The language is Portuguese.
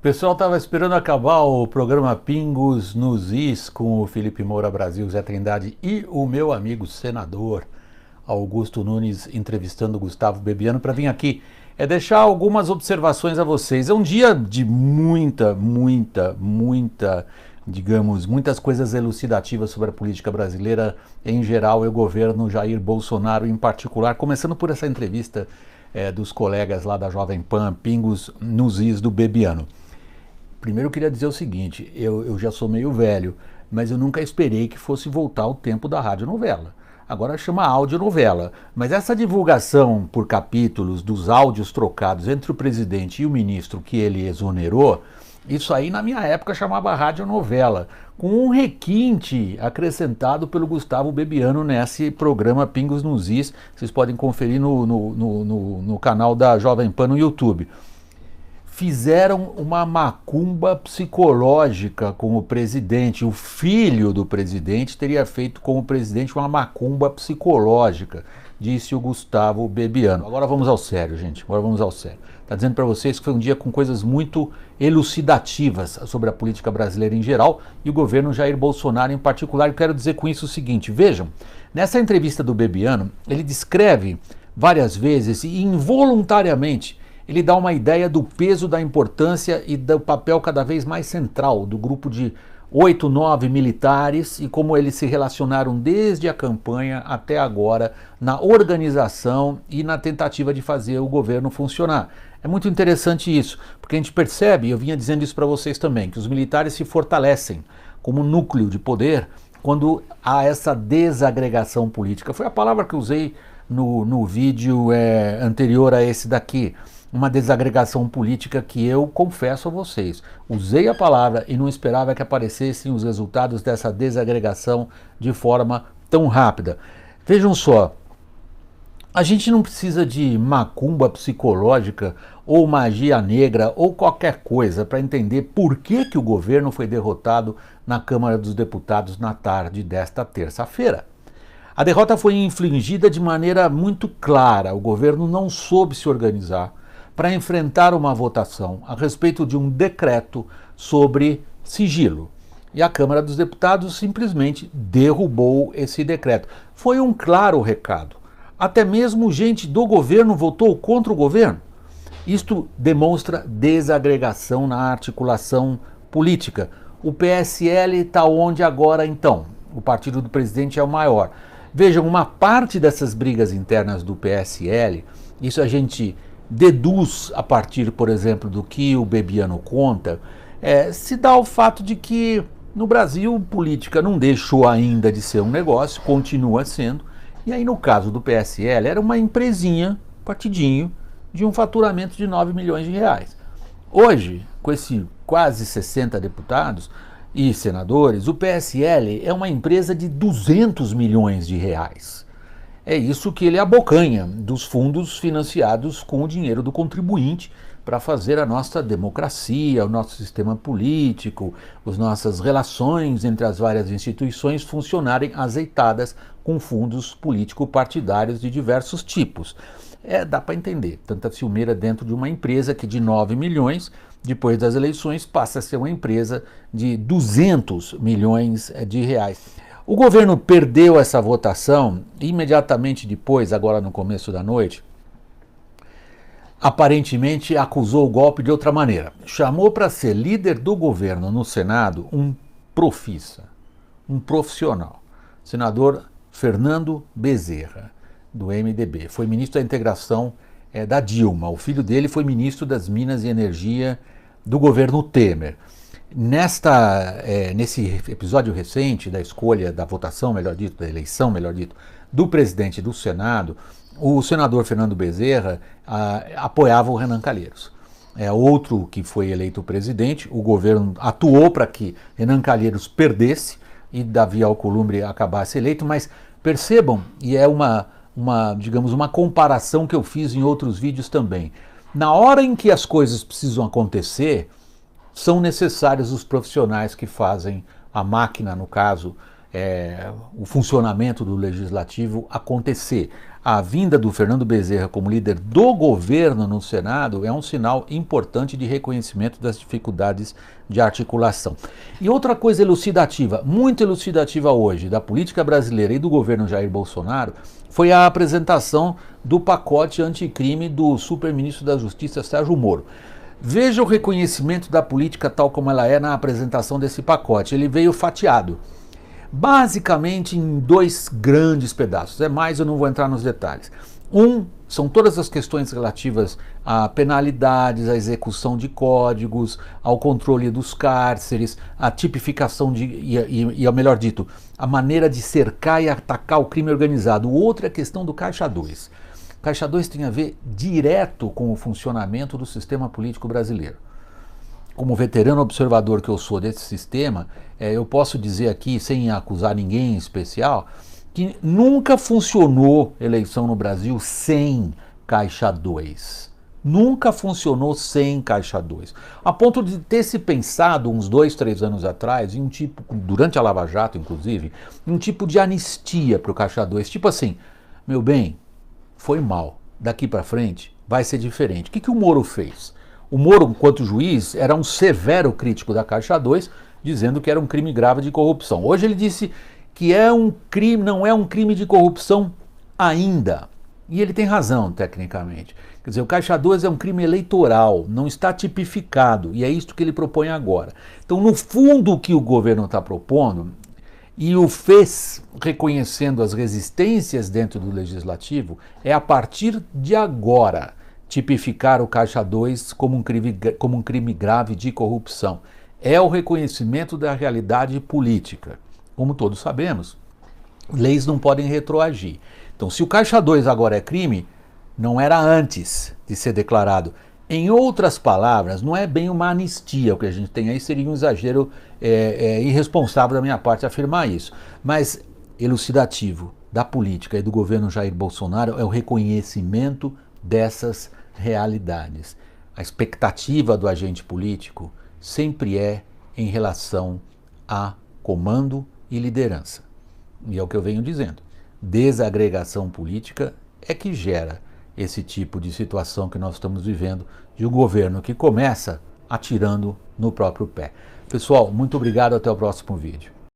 O pessoal estava esperando acabar o programa Pingos nos Is com o Felipe Moura Brasil, Zé Trindade e o meu amigo senador Augusto Nunes entrevistando o Gustavo Bebiano para vir aqui deixar algumas observações a vocês. É um dia de digamos, muitas coisas elucidativas sobre a política brasileira em geral e o governo Jair Bolsonaro em particular, começando por essa entrevista dos colegas lá da Jovem Pan, Pingos nos Is do Bebiano. Primeiro eu queria dizer o seguinte, eu já sou meio velho, mas eu nunca esperei que fosse voltar o tempo da radionovela. Agora chama audionovela, mas essa divulgação por capítulos dos áudios trocados entre o presidente e o ministro que ele exonerou, isso aí na minha época chamava radionovela, com um requinte acrescentado pelo Gustavo Bebiano nesse programa Pingos nos Is, vocês podem conferir no canal da Jovem Pan no YouTube. Fizeram uma macumba psicológica com o presidente. O filho do presidente teria feito com o presidente uma macumba psicológica, disse o Gustavo Bebiano. Agora vamos ao sério, gente. Agora vamos ao sério. Está dizendo para vocês que foi um dia com coisas muito elucidativas sobre a política brasileira em geral e o governo Jair Bolsonaro em particular. Eu quero dizer com isso o seguinte, vejam, nessa entrevista do Bebiano, ele descreve várias vezes e involuntariamente ele dá uma ideia do peso, da importância e do papel cada vez mais central do grupo de 8, 9 militares e como eles se relacionaram desde a campanha até agora na organização e na tentativa de fazer o governo funcionar. É muito interessante isso, porque a gente percebe, eu vinha dizendo isso para vocês também, que os militares se fortalecem como núcleo de poder quando há essa desagregação política. Foi a palavra que eu usei no vídeo anterior a esse daqui. Uma desagregação política que eu confesso a vocês, usei a palavra e não esperava que aparecessem os resultados dessa desagregação de forma tão rápida. Vejam só, a gente não precisa de macumba psicológica ou magia negra ou qualquer coisa para entender por que o governo foi derrotado na Câmara dos Deputados na tarde desta terça-feira. A derrota foi infligida de maneira muito clara, o governo não soube se organizar para enfrentar uma votação a respeito de um decreto sobre sigilo. E a Câmara dos Deputados simplesmente derrubou esse decreto. Foi um claro recado. Até mesmo gente do governo votou contra o governo. Isto demonstra desagregação na articulação política. O PSL está onde agora então? O partido do presidente é o maior. Vejam, uma parte dessas brigas internas do PSL, isso a gente deduz a partir, por exemplo, do que o Bebiano conta, se dá ao fato de que no Brasil política não deixou ainda de ser um negócio, continua sendo, e aí no caso do PSL era uma empresinha, partidinho, de um faturamento de 9 milhões de reais. Hoje, com esse quase 60 deputados e senadores, o PSL é uma empresa de 200 milhões de reais. É isso que ele abocanha dos fundos financiados com o dinheiro do contribuinte para fazer a nossa democracia, o nosso sistema político, as nossas relações entre as várias instituições funcionarem azeitadas com fundos político-partidários de diversos tipos. Dá para entender, tanta ciumeira dentro de uma empresa que de 9 milhões, depois das eleições, passa a ser uma empresa de 200 milhões de reais. O governo perdeu essa votação imediatamente depois, agora no começo da noite, aparentemente acusou o golpe de outra maneira. Chamou para ser líder do governo no Senado um profissa, um profissional, senador Fernando Bezerra, do MDB. Foi ministro da integração da Dilma. O filho dele foi ministro das Minas e Energia do governo Temer. Nesse episódio recente da escolha, da votação, melhor dito, da eleição, melhor dito, do presidente do Senado, o senador Fernando Bezerra apoiava o Renan Calheiros. Outro que foi eleito presidente, o governo atuou para que Renan Calheiros perdesse e Davi Alcolumbre acabasse eleito, mas percebam, e é digamos, uma comparação que eu fiz em outros vídeos também, na hora em que as coisas precisam acontecer, são necessários os profissionais que fazem a máquina, no caso, o funcionamento do legislativo acontecer. A vinda do Fernando Bezerra como líder do governo no Senado é um sinal importante de reconhecimento das dificuldades de articulação. E outra coisa elucidativa, muito elucidativa hoje, da política brasileira e do governo Jair Bolsonaro, foi a apresentação do pacote anticrime do superministro da Justiça, Sérgio Moro. Veja o reconhecimento da política tal como ela é na apresentação desse pacote. Ele veio fatiado, basicamente em dois grandes pedaços. É mais, eu não vou entrar nos detalhes. São todas as questões relativas a penalidades, à execução de códigos, ao controle dos cárceres, à tipificação e ao melhor dito, a maneira de cercar e atacar o crime organizado. O outro é a questão do Caixa 2. Caixa 2 tem a ver direto com o funcionamento do sistema político brasileiro. Como veterano observador que eu sou desse sistema, eu posso dizer aqui, sem acusar ninguém em especial, que nunca funcionou eleição no Brasil sem Caixa 2. Nunca funcionou sem Caixa 2. A ponto de ter se pensado uns 2, 3 anos atrás, em um tipo, durante a Lava Jato inclusive, em um tipo de anistia para o Caixa 2. Tipo assim, meu bem, foi mal, daqui para frente vai ser diferente. O que o Moro fez? O Moro, enquanto juiz, era um severo crítico da Caixa 2, dizendo que era um crime grave de corrupção. Hoje ele disse que é um crime, não é um crime de corrupção ainda. E ele tem razão, tecnicamente. Quer dizer, o Caixa 2 é um crime eleitoral, não está tipificado, e é isso que ele propõe agora. Então, no fundo, o que o governo está propondo, e o fez reconhecendo as resistências dentro do legislativo, é a partir de agora tipificar o Caixa 2 como um crime grave de corrupção. É o reconhecimento da realidade política. Como todos sabemos, leis não podem retroagir. Então, se o Caixa 2 agora é crime, não era antes de ser declarado. Em outras palavras, não é bem uma anistia. O que a gente tem aí seria um exagero irresponsável da minha parte afirmar isso. Mas elucidativo da política e do governo Jair Bolsonaro é o reconhecimento dessas realidades. A expectativa do agente político sempre é em relação a comando e liderança. E é o que eu venho dizendo. Desagregação política é que gera esse tipo de situação que nós estamos vivendo, de um governo que começa atirando no próprio pé. Pessoal, muito obrigado, até o próximo vídeo.